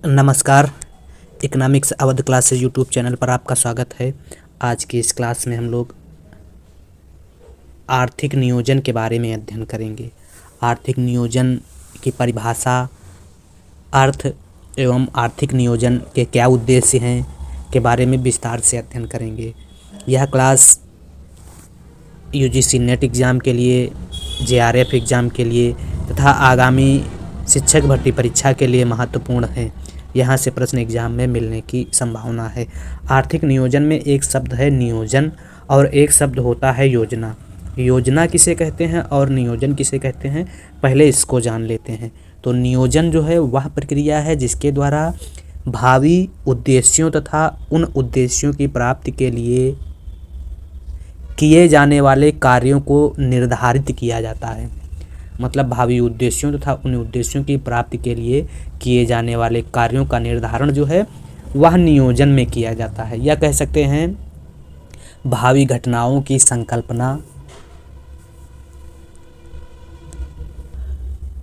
नमस्कार। Economics Awadh classes YouTube channel पर आपका स्वागत है। आज की इस क्लास में हम लोग आर्थिक नियोजन के बारे में अध्ययन करेंगे। आर्थिक नियोजन की परिभाषा, अर्थ एवं आर्थिक नियोजन के क्या उद्देश्य हैं के बारे में विस्तार से अध्ययन करेंगे। यह क्लास यूजीसी नेट एग्ज़ाम के लिए, जेआरएफ एग्ज़ाम के लिए तथा आगामी शिक्षक भर्ती परीक्षा के लिए महत्वपूर्ण है। यहाँ से प्रश्न एग्जाम में मिलने की संभावना है। आर्थिक नियोजन में एक शब्द है नियोजन और एक शब्द होता है योजना। योजना किसे कहते हैं और नियोजन किसे कहते हैं, पहले इसको जान लेते हैं। तो नियोजन जो है वह प्रक्रिया है जिसके द्वारा भावी उद्देश्यों तथा उन उद्देश्यों की प्राप्ति के लिए किए जाने वाले कार्यों को निर्धारित किया जाता है। मतलब भावी उद्देश्यों तथा उन उद्देश्यों की प्राप्ति के लिए किए जाने वाले कार्यों का निर्धारण जो है वह नियोजन में किया जाता है। या कह सकते हैं भावी घटनाओं की संकल्पना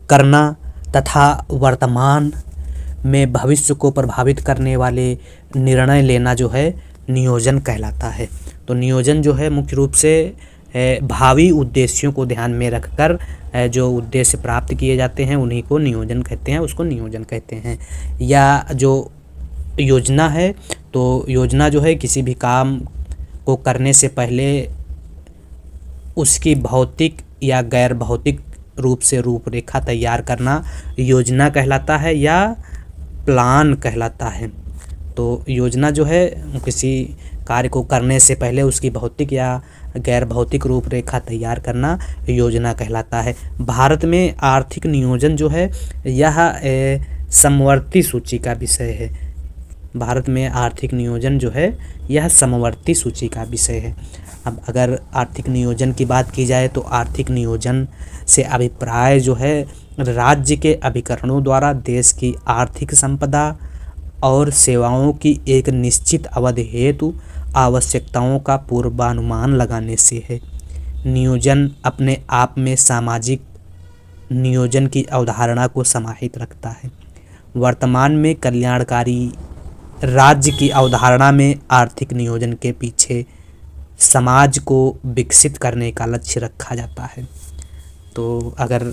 करना तथा वर्तमान में भविष्य को प्रभावित करने वाले निर्णय लेना जो है नियोजन कहलाता है। तो नियोजन जो है मुख्य रूप से भावी उद्देश्यों को ध्यान में रखकर जो उद्देश्य प्राप्त किए जाते हैं उन्हीं को नियोजन कहते हैं, उसको नियोजन कहते हैं। या जो योजना है, तो योजना जो है किसी भी काम को करने से पहले उसकी भौतिक या गैर भौतिक रूप से रूपरेखा तैयार करना योजना कहलाता है या प्लान कहलाता है। तो योजना जो है किसी कार्य को करने से पहले उसकी भौतिक या गैर भौतिक रूपरेखा तैयार करना योजना कहलाता है। भारत में आर्थिक नियोजन जो है यह समवर्ती सूची का विषय है। भारत में आर्थिक नियोजन जो है यह समवर्ती सूची का विषय है। अब अगर आर्थिक नियोजन की बात की जाए तो आर्थिक नियोजन से अभिप्राय जो है राज्य के अभिकरणों द्वारा देश की आर्थिक संपदा और सेवाओं की एक निश्चित अवधि हेतु आवश्यकताओं का पूर्वानुमान लगाने से है। नियोजन अपने आप में सामाजिक नियोजन की अवधारणा को समाहित रखता है। वर्तमान में कल्याणकारी राज्य की अवधारणा में आर्थिक नियोजन के पीछे समाज को विकसित करने का लक्ष्य रखा जाता है। तो अगर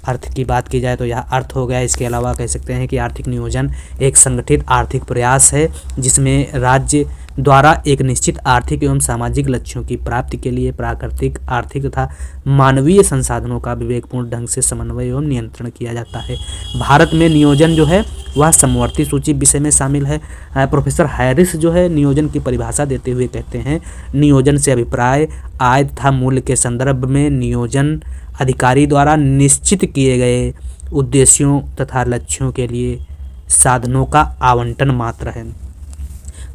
अर्थ की बात की जाए तो यह अर्थ हो गया। इसके अलावा कह सकते हैं कि आर्थिक नियोजन एक संगठित आर्थिक प्रयास है जिसमें राज्य द्वारा एक निश्चित आर्थिक एवं सामाजिक लक्ष्यों की प्राप्ति के लिए प्राकृतिक, आर्थिक तथा मानवीय संसाधनों का विवेकपूर्ण ढंग से समन्वय एवं नियंत्रण किया जाता है। भारत में नियोजन जो है वह समवर्ती सूची विषय में शामिल है। प्रोफेसर हैरिस जो है नियोजन की परिभाषा देते हुए कहते हैं, नियोजन से अभिप्राय आय तथा मूल्य के संदर्भ में नियोजन अधिकारी द्वारा निश्चित किए गए उद्देश्यों तथा लक्ष्यों के लिए साधनों का आवंटन मात्र है।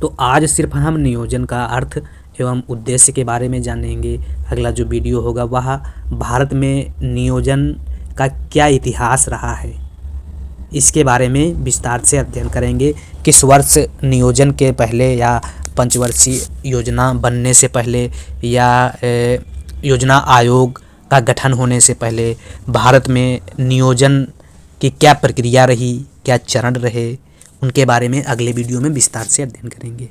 तो आज सिर्फ हम नियोजन का अर्थ एवं उद्देश्य के बारे में जानेंगे। अगला जो वीडियो होगा वह भारत में नियोजन का क्या इतिहास रहा है इसके बारे में विस्तार से अध्ययन करेंगे। किस वर्ष नियोजन के पहले या पंचवर्षीय योजना बनने से पहले या योजना आयोग का गठन होने से पहले भारत में नियोजन की क्या प्रक्रिया रही, क्या चरण रहे, उनके बारे में अगले वीडियो में विस्तार से अध्ययन करेंगे।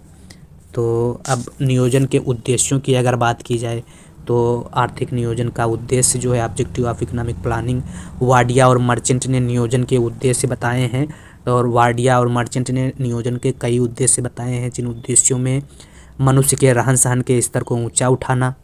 तो अब नियोजन के उद्देश्यों की अगर बात की जाए तो आर्थिक नियोजन का उद्देश्य जो है objective of economic planning, Wadia और मर्चेंट ने नियोजन के उद्देश्य बताए हैं। और वाडिया और मर्चेंट ने नियोजन के कई उद्देश्य बताए हैं जिन उद्देश्यों में मनुष्य के रहन सहन के स्तर को ऊँचा उठाना,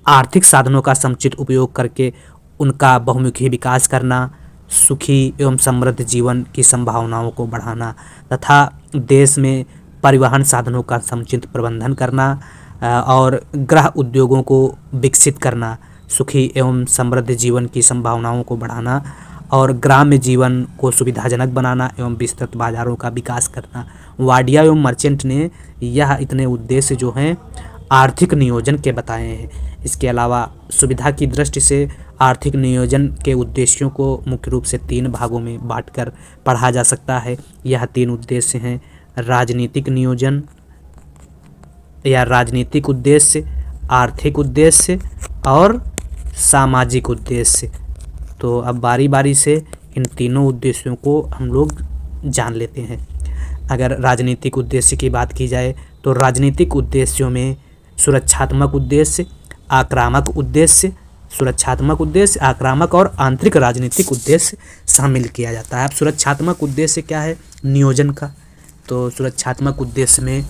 आर्थिक साधनों का समुचित उपयोग करके उनका बहुमुखी विकास करना, सुखी एवं समृद्ध जीवन की संभावनाओं को बढ़ाना तथा देश में परिवहन साधनों का समुचित प्रबंधन करना और गृह उद्योगों को विकसित करना, सुखी एवं समृद्ध जीवन की संभावनाओं को बढ़ाना और ग्राम्य जीवन को सुविधाजनक बनाना एवं विस्तृत बाजारों का विकास करना। वाडिया एवं मर्चेंट ने यह इतने उद्देश्य जो हैं आर्थिक नियोजन के बताए हैं। इसके अलावा सुविधा की दृष्टि से आर्थिक नियोजन के उद्देश्यों को मुख्य रूप से 3 भागों में बांटकर पढ़ा जा सकता है। यह 3 उद्देश्य हैं राजनीतिक नियोजन या राजनीतिक उद्देश्य, आर्थिक उद्देश्य और सामाजिक उद्देश्य। तो अब बारी बारी से इन तीनों उद्देश्यों को हम लोग जान लेते हैं। अगर राजनीतिक उद्देश्य की बात की जाए तो राजनीतिक उद्देश्यों में सुरक्षात्मक उद्देश्य, आक्रामक उद्देश्य, सुरक्षात्मक उद्देश्य, आक्रामक और आंतरिक राजनीतिक उद्देश्य शामिल किया जाता है। अब सुरक्षात्मक उद्देश्य क्या है नियोजन का, तो सुरक्षात्मक उद्देश्य में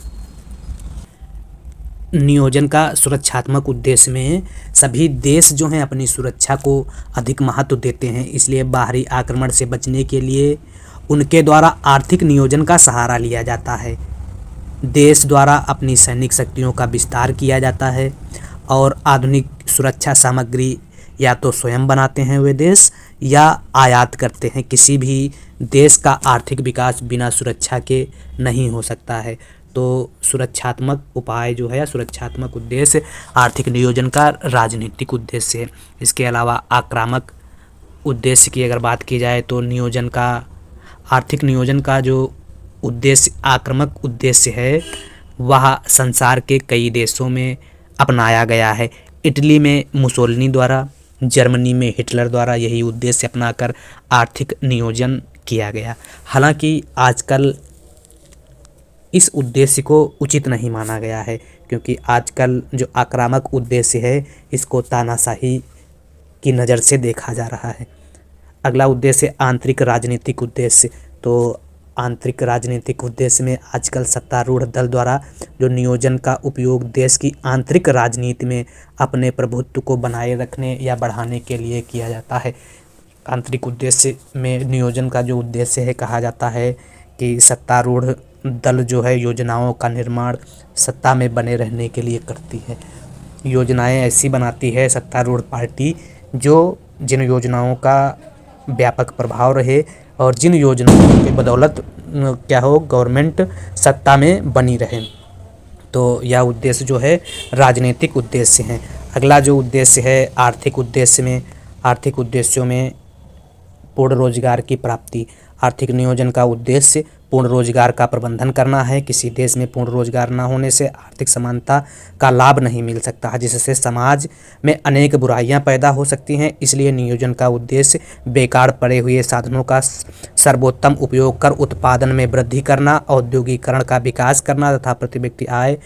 नियोजन का सुरक्षात्मक उद्देश्य में सभी देश जो हैं अपनी सुरक्षा को अधिक महत्व देते हैं, इसलिए बाहरी आक्रमण से बचने के लिए उनके द्वारा आर्थिक नियोजन का सहारा लिया जाता है। देश द्वारा अपनी सैनिक शक्तियों का विस्तार किया जाता है और आधुनिक सुरक्षा सामग्री या तो स्वयं बनाते हैं वे देश या आयात करते हैं। किसी भी देश का आर्थिक विकास बिना सुरक्षा के नहीं हो सकता है। तो सुरक्षात्मक उपाय जो है या सुरक्षात्मक उद्देश्य आर्थिक नियोजन का राजनीतिक उद्देश्य है। इसके अलावा आक्रामक उद्देश्य की अगर बात की जाए तो नियोजन का आर्थिक नियोजन का जो उद्देश्य आक्रामक उद्देश्य है वह संसार के कई देशों में अपनाया गया है। इटली में मुसोलिनी द्वारा, जर्मनी में हिटलर द्वारा यही उद्देश्य अपनाकर आर्थिक नियोजन किया गया। हालांकि आजकल इस उद्देश्य को उचित नहीं माना गया है, क्योंकि आजकल जो आक्रामक उद्देश्य है इसको तानाशाही की नज़र से देखा जा रहा है। अगला उद्देश्य आंतरिक राजनीतिक उद्देश्य। तो आंतरिक राजनीतिक उद्देश्य में आजकल सत्तारूढ़ दल द्वारा जो नियोजन का उपयोग देश की आंतरिक राजनीति में अपने प्रभुत्व को बनाए रखने या बढ़ाने के लिए किया जाता है। आंतरिक उद्देश्य में नियोजन का जो उद्देश्य है कहा जाता है कि सत्तारूढ़ दल जो है योजनाओं का निर्माण सत्ता में बने रहने के लिए करती है। योजनाएं ऐसी बनाती है सत्तारूढ़ पार्टी जिन योजनाओं का व्यापक प्रभाव रहे और जिन योजनाओं की बदौलत गवर्नमेंट सत्ता में बनी रहे। तो यह उद्देश्य जो है राजनीतिक उद्देश्य है। अगला जो उद्देश्य है आर्थिक उद्देश्यों में पूर्ण रोजगार की प्राप्ति। आर्थिक नियोजन का उद्देश्य पूर्ण रोजगार का प्रबंधन करना है। किसी देश में पूर्ण रोजगार न होने से आर्थिक समानता का लाभ नहीं मिल सकता है, जिससे समाज में अनेक बुराइयां पैदा हो सकती हैं। इसलिए नियोजन का उद्देश्य बेकार पड़े हुए साधनों का सर्वोत्तम उपयोग कर उत्पादन में वृद्धि करना, औद्योगिकरण का विकास करना तथा प्रति व्यक्ति आय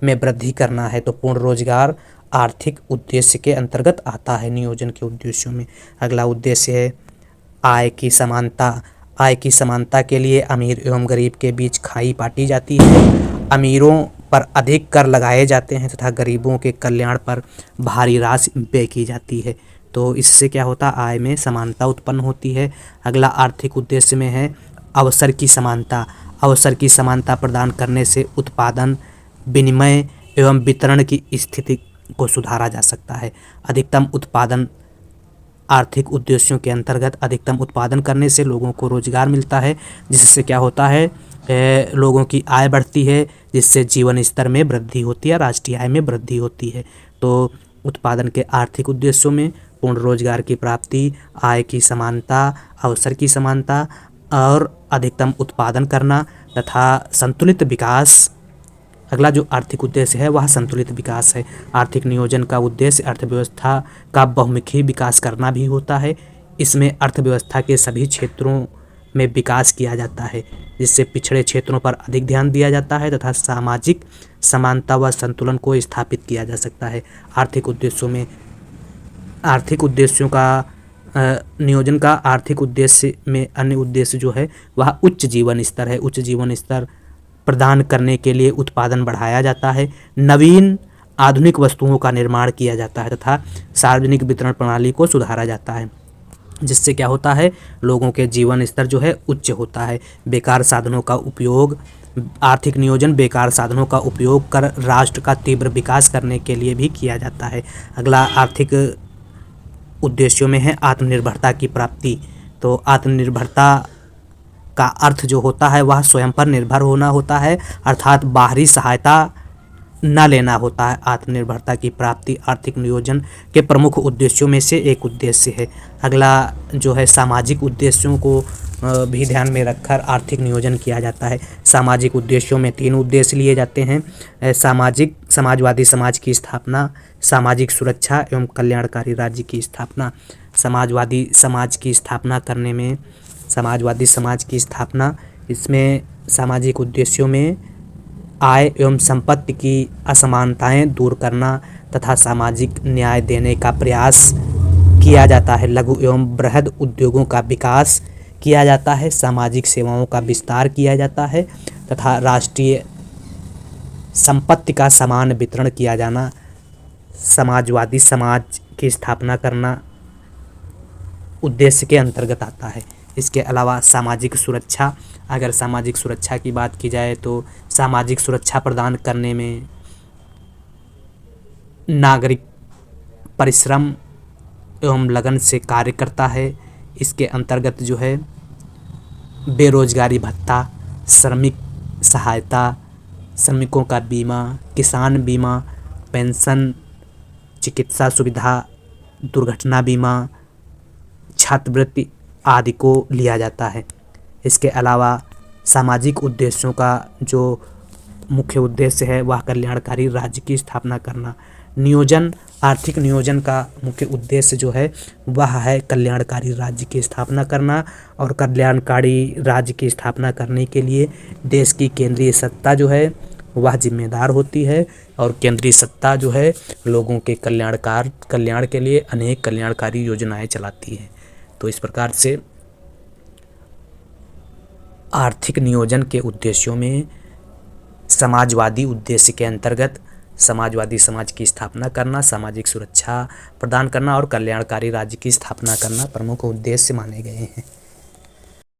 में वृद्धि करना है। तो पूर्ण रोजगार आर्थिक उद्देश्य के अंतर्गत आता है नियोजन के उद्देश्यों में। अगला उद्देश्य है आय की समानता। आय की समानता के लिए अमीर एवं गरीब के बीच खाई बांटी जाती है। अमीरों पर अधिक कर लगाए जाते हैं तथा गरीबों के कल्याण पर भारी राशि व्यय की जाती है। तो इससे क्या होता है आय में समानता उत्पन्न होती है। अगला आर्थिक उद्देश्य में है अवसर की समानता। अवसर की समानता प्रदान करने से उत्पादन, विनिमय एवं वितरण की स्थिति को सुधारा जा सकता है। अधिकतम उत्पादन आर्थिक उद्देश्यों के अंतर्गत अधिकतम उत्पादन करने से लोगों को रोजगार मिलता है, जिससे क्या होता है लोगों की आय बढ़ती है, जिससे जीवन स्तर में वृद्धि होती है, राष्ट्रीय आय में वृद्धि होती है। तो उत्पादन के आर्थिक उद्देश्यों में पूर्ण रोजगार की प्राप्ति, आय की समानता, अवसर की समानता और अधिकतम उत्पादन करना तथा संतुलित विकास। अगला जो आर्थिक उद्देश्य है वह संतुलित विकास है। आर्थिक नियोजन का उद्देश्य अर्थव्यवस्था का बहुमुखी विकास करना भी होता है। इसमें अर्थव्यवस्था के सभी क्षेत्रों में विकास किया जाता है, जिससे पिछड़े क्षेत्रों पर अधिक ध्यान दिया जाता है तथा सामाजिक समानता व संतुलन को स्थापित किया जा सकता है। आर्थिक उद्देश्यों का नियोजन का आर्थिक उद्देश्य में अन्य उद्देश्य जो है वह उच्च जीवन स्तर है। उच्च जीवन स्तर प्रदान करने के लिए उत्पादन बढ़ाया जाता है, नवीन आधुनिक वस्तुओं का निर्माण किया जाता है तथा सार्वजनिक वितरण प्रणाली को सुधारा जाता है, जिससे क्या होता है लोगों के जीवन स्तर जो है उच्च होता है। बेकार साधनों का उपयोग। आर्थिक नियोजन बेकार साधनों का उपयोग कर राष्ट्र का तीव्र विकास करने के लिए भी किया जाता है। अगला आर्थिक उद्देश्यों में है आत्मनिर्भरता की प्राप्ति। तो आत्मनिर्भरता का अर्थ जो होता है वह स्वयं पर निर्भर होना होता है, अर्थात बाहरी सहायता न लेना होता है। आत्मनिर्भरता की प्राप्ति आर्थिक नियोजन के प्रमुख उद्देश्यों में से एक उद्देश्य है। अगला जो है सामाजिक उद्देश्यों को भी ध्यान में रखकर आर्थिक नियोजन किया जाता है। सामाजिक उद्देश्यों में 3 उद्देश्य लिए जाते हैं। समाजवादी समाज की स्थापना, सामाजिक सुरक्षा एवं कल्याणकारी राज्य की स्थापना। समाजवादी समाज की स्थापना इसमें सामाजिक उद्देश्यों में आय एवं संपत्ति की असमानताएं दूर करना तथा सामाजिक न्याय देने का प्रयास किया जाता है। लघु एवं बृहद उद्योगों का विकास किया जाता है, सामाजिक सेवाओं का विस्तार किया जाता है तथा राष्ट्रीय संपत्ति का समान वितरण किया जाना, समाजवादी समाज की स्थापना करना उद्देश्य के अंतर्गत आता है। इसके अलावा सामाजिक सुरक्षा, अगर सामाजिक सुरक्षा की बात की जाए तो सामाजिक सुरक्षा प्रदान करने में नागरिक परिश्रम एवं लगन से कार्य करता है। इसके अंतर्गत जो है बेरोजगारी भत्ता, श्रमिक सहायता, श्रमिकों का बीमा, किसान बीमा, पेंशन, चिकित्सा सुविधा, दुर्घटना बीमा, छात्रवृत्ति आदि को लिया जाता है। इसके अलावा सामाजिक उद्देश्यों का जो मुख्य उद्देश्य है वह कल्याणकारी राज्य की स्थापना करना। नियोजन, आर्थिक नियोजन का मुख्य उद्देश्य जो है वह है कल्याणकारी राज्य की स्थापना करना, और कल्याणकारी राज्य की स्थापना करने के लिए देश की केंद्रीय सत्ता जो है वह जिम्मेदार होती है, और केंद्रीय सत्ता जो है लोगों के कल्याण के लिए अनेक कल्याणकारी योजनाएं चलाती है। तो इस प्रकार से आर्थिक नियोजन के उद्देश्यों में समाजवादी उद्देश्य के अंतर्गत समाजवादी समाज की स्थापना करना, सामाजिक सुरक्षा प्रदान करना और कल्याणकारी राज्य की स्थापना करना प्रमुख उद्देश्य माने गए हैं।